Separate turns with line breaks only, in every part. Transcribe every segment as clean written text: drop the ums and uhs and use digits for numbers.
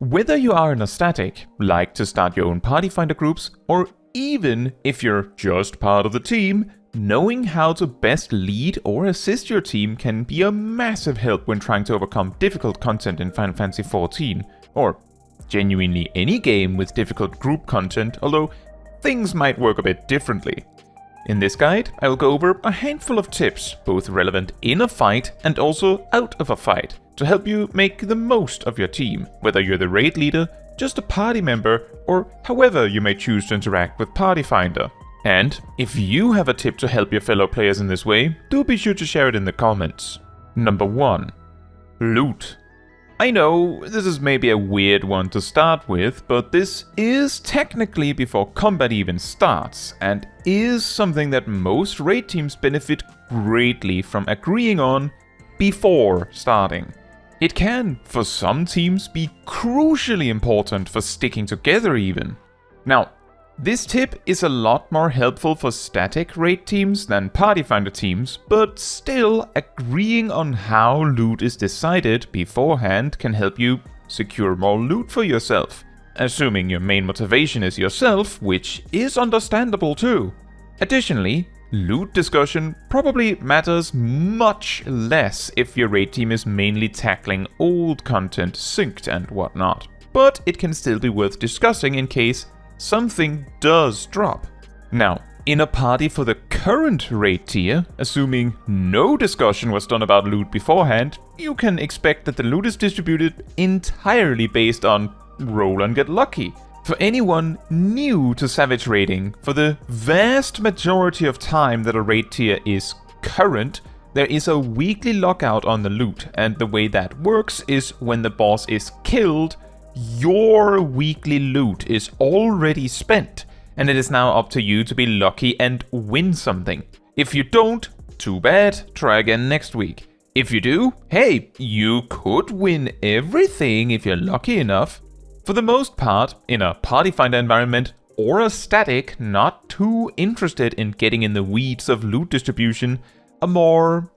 Whether you are in a static, like to start your own party finder groups, or even if you're just part of the team, knowing how to best lead or assist your team can be a massive help when trying to overcome difficult content in Final Fantasy XIV, or genuinely any game with difficult group content, although things might work a bit differently. In this guide, I will go over a handful of tips, both relevant in a fight and also out of a fight, to help you make the most of your team, whether you're the raid leader, just a party member, or however you may choose to interact with Party Finder. And if you have a tip to help your fellow players in this way, do be sure to share it in the comments. Number 1. Loot. I know this is maybe a weird one to start with, but this is technically before combat even starts, and is something that most raid teams benefit greatly from agreeing on before starting. It can, for some teams, be crucially important for sticking together even. Now, this tip is a lot more helpful for static raid teams than Party Finder teams, but still, agreeing on how loot is decided beforehand can help you secure more loot for yourself, assuming your main motivation is yourself, which is understandable too. Additionally, loot discussion probably matters much less if your raid team is mainly tackling old content synced and whatnot, but it can still be worth discussing in case something does drop. Now, in a party for the current raid tier, assuming no discussion was done about loot beforehand, you can expect that the loot is distributed entirely based on roll and get lucky. For anyone new to Savage raiding, for the vast majority of time that a raid tier is current, there is a weekly lockout on the loot, and the way that works is when the boss is killed, your weekly loot is already spent, and it is now up to you to be lucky and win something. If you don't, too bad, try again next week. If you do, hey, you could win everything if you're lucky enough. For the most part, in a Party Finder environment or a static not too interested in getting in the weeds of loot distribution, a more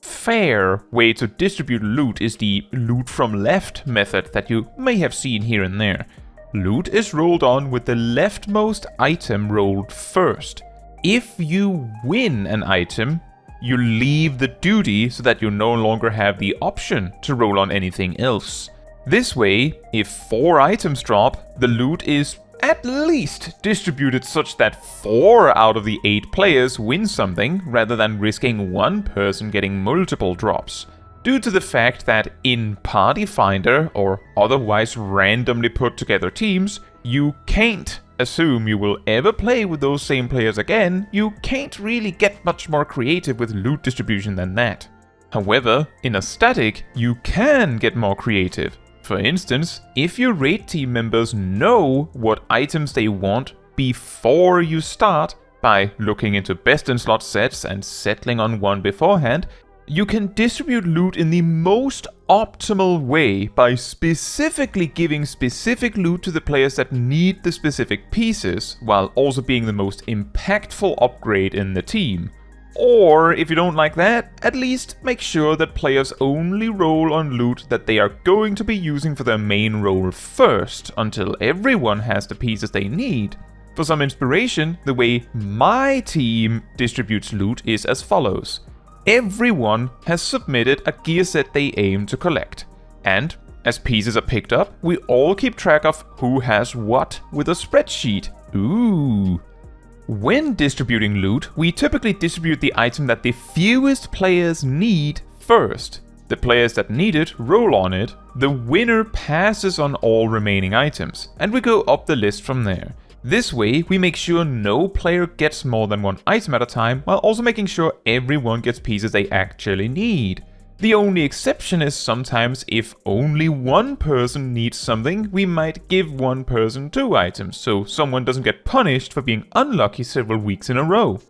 fair way to distribute loot is the loot from left method that you may have seen here and there. Loot is rolled on with the leftmost item rolled first. If you win an item, you leave the duty so that you no longer have the option to roll on anything else. This way, if 4 items drop, the loot is at least distributed such that 4 out of the 8 players win something, rather than risking one person getting multiple drops. Due to the fact that in Party Finder or otherwise randomly put together teams, you can't assume you will ever play with those same players again, you can't really get much more creative with loot distribution than that. However, in a static, you can get more creative. For instance, if your raid team members know what items they want before you start, by looking into best in slot sets and settling on one beforehand, you can distribute loot in the most optimal way by specifically giving specific loot to the players that need the specific pieces, while also being the most impactful upgrade in the team. Or, if you don't like that, at least make sure that players only roll on loot that they are going to be using for their main role first, until everyone has the pieces they need. For some inspiration, the way my team distributes loot is as follows. Everyone has submitted a gear set they aim to collect, and as pieces are picked up, we all keep track of who has what with a spreadsheet. Ooh. When distributing loot, we typically distribute the item that the fewest players need first. The players that need it roll on it, the winner passes on all remaining items, and we go up the list from there. This way, we make sure no player gets more than one item at a time, while also making sure everyone gets pieces they actually need. The only exception is sometimes if only one person needs something, we might give one person 2 items, so someone doesn't get punished for being unlucky several weeks in a row.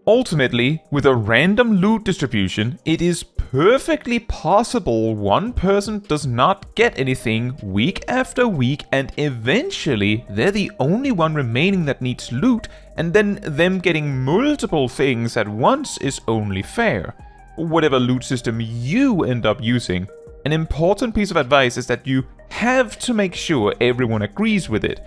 Ultimately, with a random loot distribution, it is perfectly possible one person does not get anything week after week, and eventually they're the only one remaining that needs loot, and then them getting multiple things at once is only fair. Whatever loot system you end up using. an important piece of advice is that you have to make sure everyone agrees with it.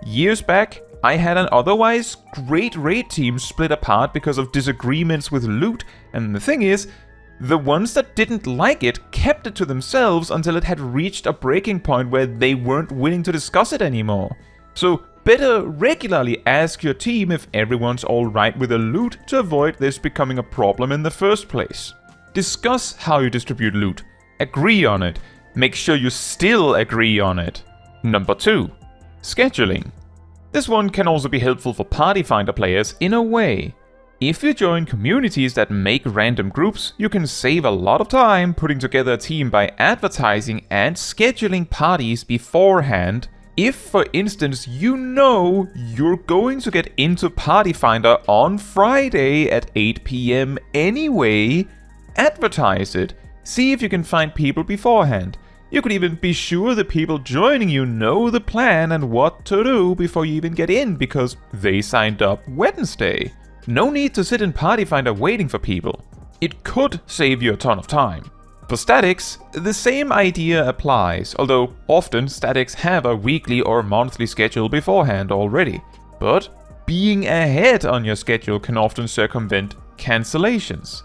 Years back, I had an otherwise great raid team split apart because of disagreements with loot, and the thing is, the ones that didn't like it kept it to themselves until it had reached a breaking point where they weren't willing to discuss it anymore. So better regularly ask your team if everyone's alright with the loot to avoid this becoming a problem in the first place. Discuss how you distribute loot. Agree on it. Make sure you still agree on it. Number 2. Scheduling. This one can also be helpful for Party Finder players in a way. If you join communities that make random groups, you can save a lot of time putting together a team by advertising and scheduling parties beforehand. If, for instance, you know you're going to get into Party Finder on Friday at 8 PM anyway, advertise it. See if you can find people beforehand. You could even be sure the people joining you know the plan and what to do before you even get in because they signed up Wednesday. No need to sit in Party Finder waiting for people. It could save you a ton of time. For statics, the same idea applies, although often statics have a weekly or monthly schedule beforehand already. But being ahead on your schedule can often circumvent cancellations.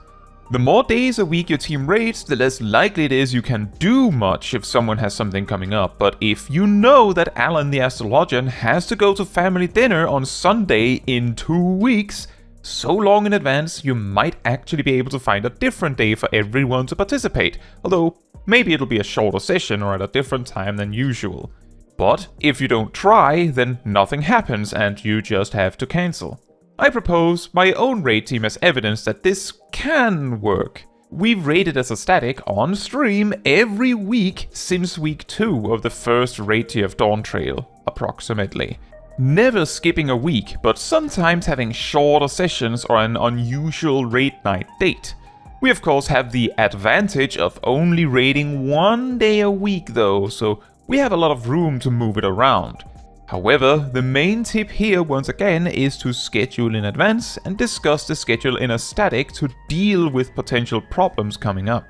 The more days a week your team raids, the less likely it is you can do much if someone has something coming up. But if you know that Alan the Astrologian has to go to family dinner on Sunday in 2 weeks, so long in advance you might actually be able to find a different day for everyone to participate, although maybe it'll be a shorter session or at a different time than usual. But if you don't try, then nothing happens and you just have to cancel. I propose my own raid team as evidence that this can work. We've raided as a static on stream every week since week 2 of the first raid tier of Dawntrail, approximately. Never skipping a week, but sometimes having shorter sessions or an unusual raid night date. We of course have the advantage of only raiding 1 day a week though, so we have a lot of room to move it around. However, the main tip here once again is to schedule in advance and discuss the schedule in a static to deal with potential problems coming up.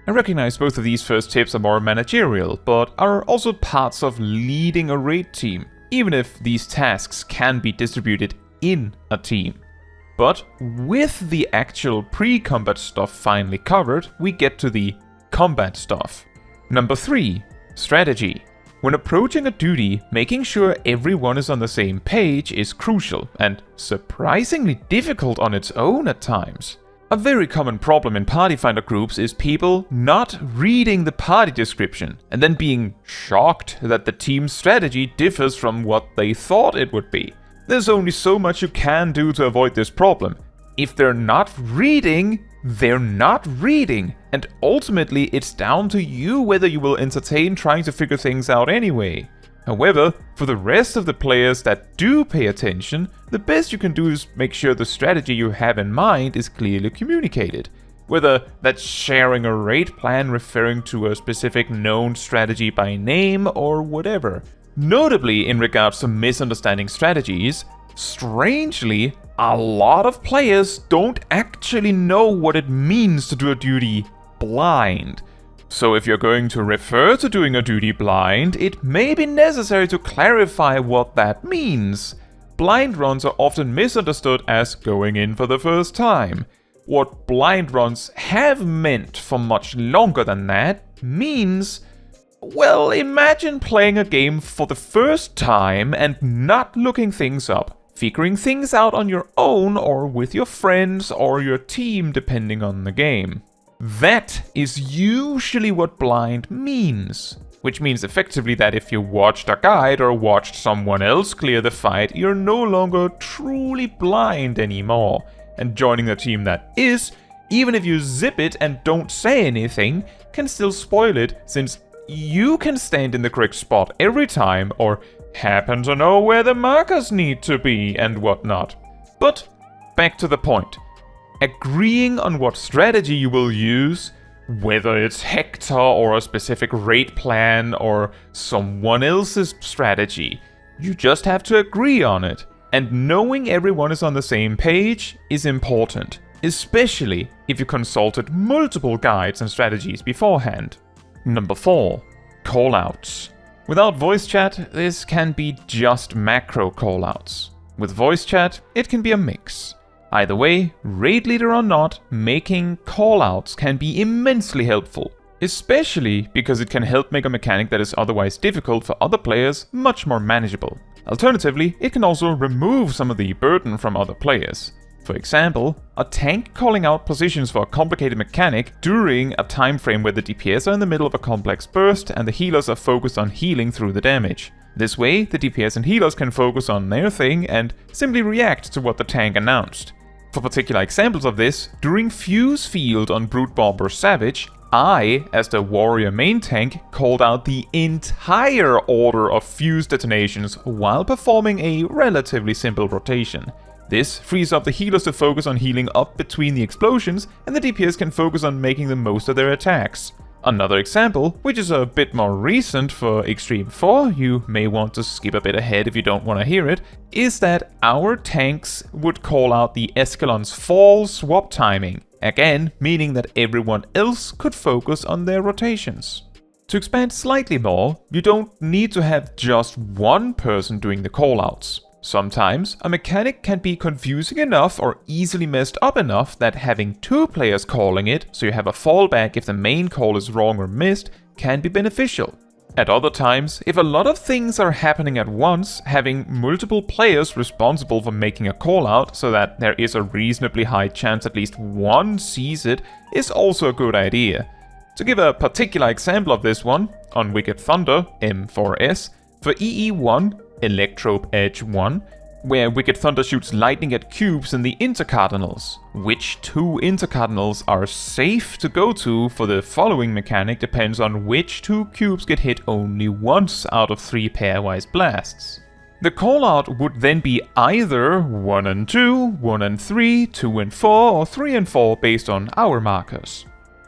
I recognize both of these first tips are more managerial, but are also parts of leading a raid team, even if these tasks can be distributed in a team. But with the actual pre-combat stuff finally covered, we get to the combat stuff. Number 3. Strategy. When approaching a duty, making sure everyone is on the same page is crucial and surprisingly difficult on its own at times. A very common problem in Party Finder groups is people not reading the party description and then being shocked that the team's strategy differs from what they thought it would be. There's only so much you can do to avoid this problem. If they're not reading, they're not reading, and ultimately it's down to you whether you will entertain trying to figure things out anyway. However, for the rest of the players that do pay attention, the best you can do is make sure the strategy you have in mind is clearly communicated. Whether that's sharing a raid plan referring to a specific known strategy by name or whatever. Notably, in regards to misunderstanding strategies, strangely, a lot of players don't actually know what it means to do a duty blind. So if you're going to refer to doing a duty blind, it may be necessary to clarify what that means. Blind runs are often misunderstood as going in for the first time. What blind runs have meant for much longer than that means, well, imagine playing a game for the first time and not looking things up. Figuring things out on your own or with your friends or your team depending on the game. That is usually what blind means. Which means effectively that if you watched a guide or watched someone else clear the fight, you're no longer truly blind anymore. And joining a team that is, even if you zip it and don't say anything, can still spoil it since you can stand in the correct spot every time or happen to know where the markers need to be and whatnot. But back to the point. Agreeing on what strategy you will use, whether it's Hector or a specific raid plan or someone else's strategy, you just have to agree on it. And knowing everyone is on the same page is important, especially if you consulted multiple guides and strategies beforehand. Number 4. Callouts. Without voice chat, this can be just macro callouts. With voice chat, it can be a mix. Either way, raid leader or not, making callouts can be immensely helpful, especially because it can help make a mechanic that is otherwise difficult for other players much more manageable. Alternatively, it can also remove some of the burden from other players. For example, a tank calling out positions for a complicated mechanic during a time frame where the DPS are in the middle of a complex burst and the healers are focused on healing through the damage. This way, the DPS and healers can focus on their thing and simply react to what the tank announced. For particular examples of this, during Fuse Field on Brute Bomber Savage, I, as the warrior main tank, called out the entire order of fuse detonations while performing a relatively simple rotation. This frees up the healers to focus on healing up between the explosions, and the DPS can focus on making the most of their attacks. Another example, which is a bit more recent for Extreme 4, you may want to skip a bit ahead if you don't want to hear it, is that our tanks would call out the Escalon's fall swap timing, again meaning that everyone else could focus on their rotations. To expand slightly more, you don't need to have just one person doing the callouts. Sometimes, a mechanic can be confusing enough or easily messed up enough that having two players calling it, so you have a fallback if the main call is wrong or missed, can be beneficial. At other times, if a lot of things are happening at once, having multiple players responsible for making a call out so that there is a reasonably high chance at least one sees it is also a good idea. To give a particular example of this one, on Wicked Thunder, M4S, for EE1, Electrope Edge 1, where Wicked Thunder shoots lightning at cubes in the intercardinals. Which two intercardinals are safe to go to for the following mechanic depends on which two cubes get hit only once out of 3 pairwise blasts. The callout would then be either 1 and 2, 1 and 3, 2 and 4, or 3 and 4 based on our markers.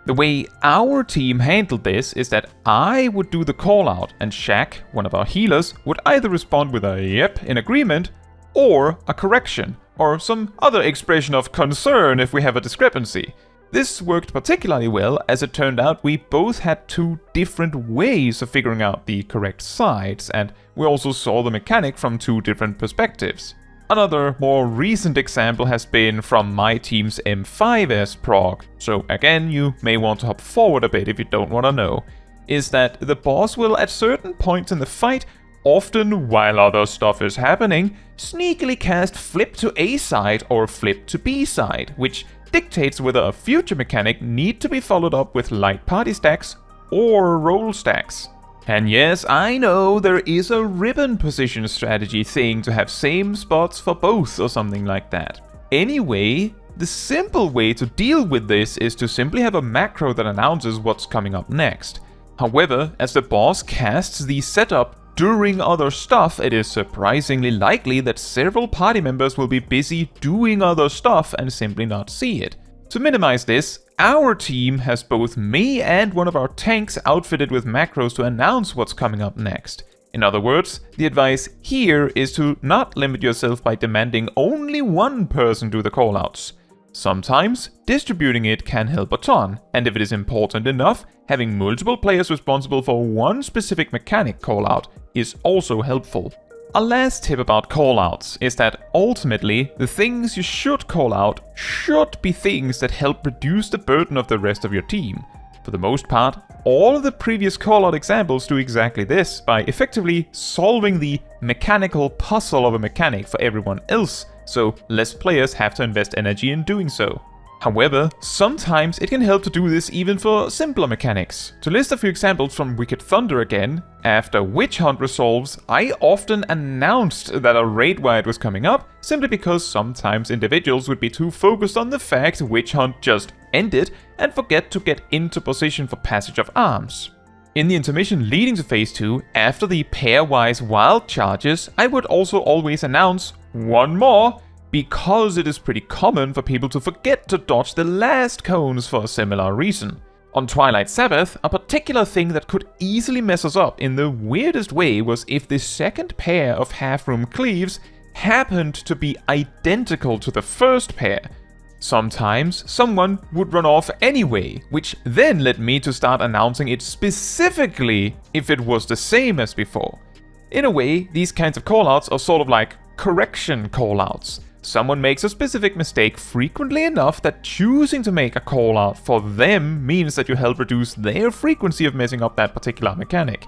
The way our team handled this is that I would do the callout and Shaq, one of our healers, would either respond with a yep in agreement or a correction or some other expression of concern if we have a discrepancy. This worked particularly well as it turned out we both had two different ways of figuring out the correct sides, and we also saw the mechanic from two different perspectives. Another more recent example has been from my team's M5S prog, so again you may want to hop forward a bit if you don't want to know, is that the boss will at certain points in the fight, often while other stuff is happening, sneakily cast flip to A side or flip to B side, which dictates whether a future mechanic need to be followed up with light party stacks or roll stacks. And yes, I know there is a ribbon position strategy thing to have same spots for both or something like that. Anyway, the simple way to deal with this is to simply have a macro that announces what's coming up next. However, as the boss casts the setup during other stuff, it is surprisingly likely that several party members will be busy doing other stuff and simply not see it. To minimize this, our team has both me and one of our tanks outfitted with macros to announce what's coming up next. In other words, the advice here is to not limit yourself by demanding only one person do the callouts. Sometimes, distributing it can help a ton, and if it is important enough, having multiple players responsible for one specific mechanic callout is also helpful. A last tip about callouts is that ultimately, the things you should call out should be things that help reduce the burden of the rest of your team. For the most part, all of the previous callout examples do exactly this by effectively solving the mechanical puzzle of a mechanic for everyone else, so less players have to invest energy in doing so. However, sometimes it can help to do this even for simpler mechanics. To list a few examples from Wicked Thunder again, after Witch Hunt resolves, I often announced that a raid wide was coming up, simply because sometimes individuals would be too focused on the fact Witch Hunt just ended and forget to get into position for Passage of Arms. In the intermission leading to Phase 2, after the pairwise wild charges, I would also always announce one more, because it is pretty common for people to forget to dodge the last cones for a similar reason. On Twilight Sabbath, a particular thing that could easily mess us up in the weirdest way was if the second pair of half-room cleaves happened to be identical to the first pair. Sometimes someone would run off anyway, which then led me to start announcing it specifically if it was the same as before. In a way, these kinds of callouts are sort of like correction callouts. Someone makes a specific mistake frequently enough that choosing to make a callout for them means that you help reduce their frequency of messing up that particular mechanic.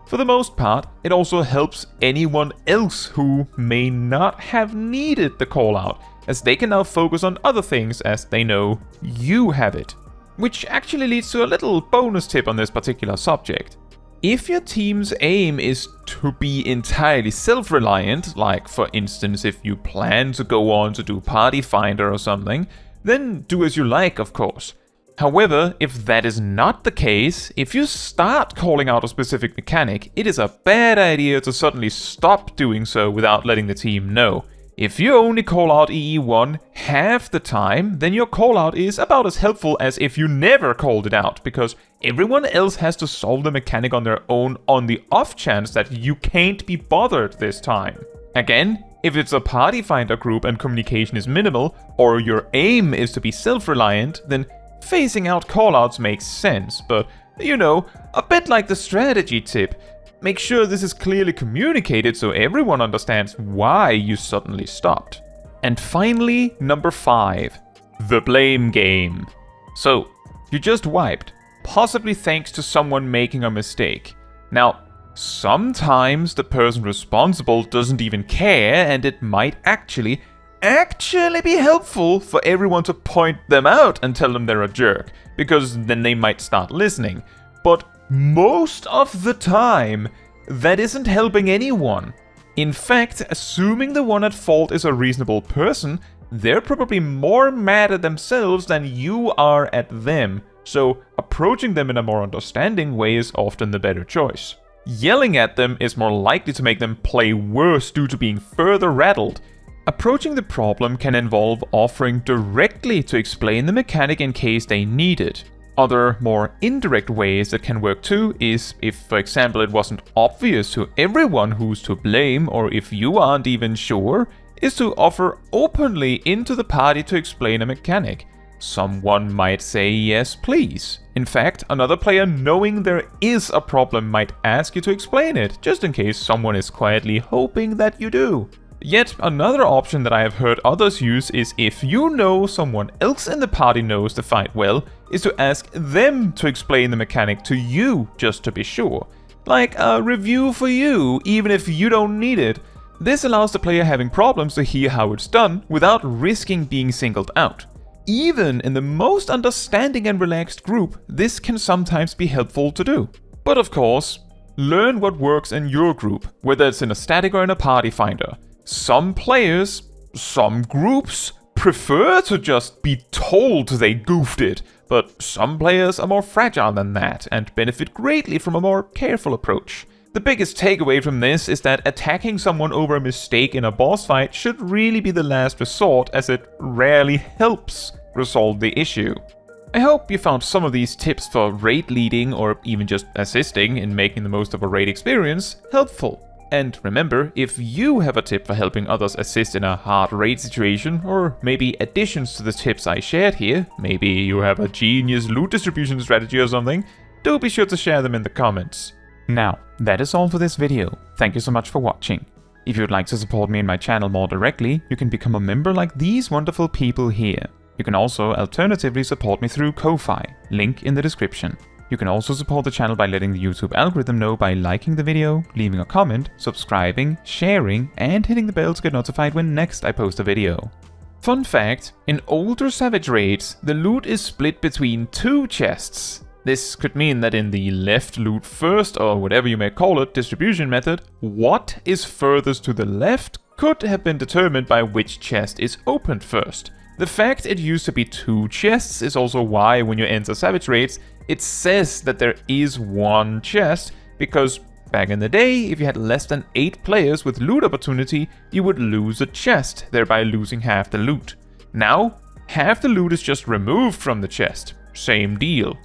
For the most part, it also helps anyone else who may not have needed the callout, as they can now focus on other things as they know you have it. Which actually leads to a little bonus tip on this particular subject. If your team's aim is to be entirely self-reliant, like for instance if you plan to go on to do Party Finder or something, then do as you like, of course. However, if that is not the case, if you start calling out a specific mechanic, it is a bad idea to suddenly stop doing so without letting the team know. If you only call out EE1 half the time, then your callout is about as helpful as if you never called it out, because everyone else has to solve the mechanic on their own on the off chance that you can't be bothered this time. Again, if it's a Party Finder group and communication is minimal, or your aim is to be self-reliant, then phasing out callouts makes sense, but you know, a bit like the strategy tip. Make sure this is clearly communicated so everyone understands why you suddenly stopped. And finally, number 5. The blame game. So, you just wiped, possibly thanks to someone making a mistake. Now, sometimes the person responsible doesn't even care, and it might actually be helpful for everyone to point them out and tell them they're a jerk, because then they might start listening. But most of the time, that isn't helping anyone. In fact, assuming the one at fault is a reasonable person, they're probably more mad at themselves than you are at them, so approaching them in a more understanding way is often the better choice. Yelling at them is more likely to make them play worse due to being further rattled. Approaching the problem can involve offering directly to explain the mechanic in case they need it. Other, more indirect ways that can work too is if, for example, it wasn't obvious to everyone who's to blame, or if you aren't even sure, is to offer openly into the party to explain a mechanic. Someone might say yes, please. In fact, another player knowing there is a problem might ask you to explain it, just in case someone is quietly hoping that you do. Yet another option that I have heard others use is if you know someone else in the party knows the fight well, is to ask them to explain the mechanic to you just to be sure. Like a review for you, even if you don't need it. This allows the player having problems to hear how it's done without risking being singled out. Even in the most understanding and relaxed group, this can sometimes be helpful to do. But of course, learn what works in your group, whether it's in a static or in a Party Finder. Some players, some groups, prefer to just be told they goofed it, but some players are more fragile than that and benefit greatly from a more careful approach. The biggest takeaway from this is that attacking someone over a mistake in a boss fight should really be the last resort, as it rarely helps resolve the issue. I hope you found some of these tips for raid leading or even just assisting in making the most of a raid experience helpful. And remember, if you have a tip for helping others assist in a hard raid situation, or maybe additions to the tips I shared here, maybe you have a genius loot distribution strategy or something, do be sure to share them in the comments. Now, that is all for this video. Thank you so much for watching. If you'd like to support me and my channel more directly, you can become a member like these wonderful people here. You can also alternatively support me through Ko-Fi, link in the description. You can also support the channel by letting the YouTube algorithm know by liking the video, leaving a comment, subscribing, sharing, and hitting the bell to get notified when next I post a video. Fun fact, in older Savage raids, the loot is split between 2 chests. This could mean that in the left loot first, or whatever you may call it, distribution method, what is furthest to the left could have been determined by which chest is opened first. The fact it used to be 2 chests is also why when you enter Savage raids, it says that there is 1 chest, because back in the day, if you had less than 8 players with loot opportunity, you would lose a chest, thereby losing half the loot. Now, half the loot is just removed from the chest. Same deal.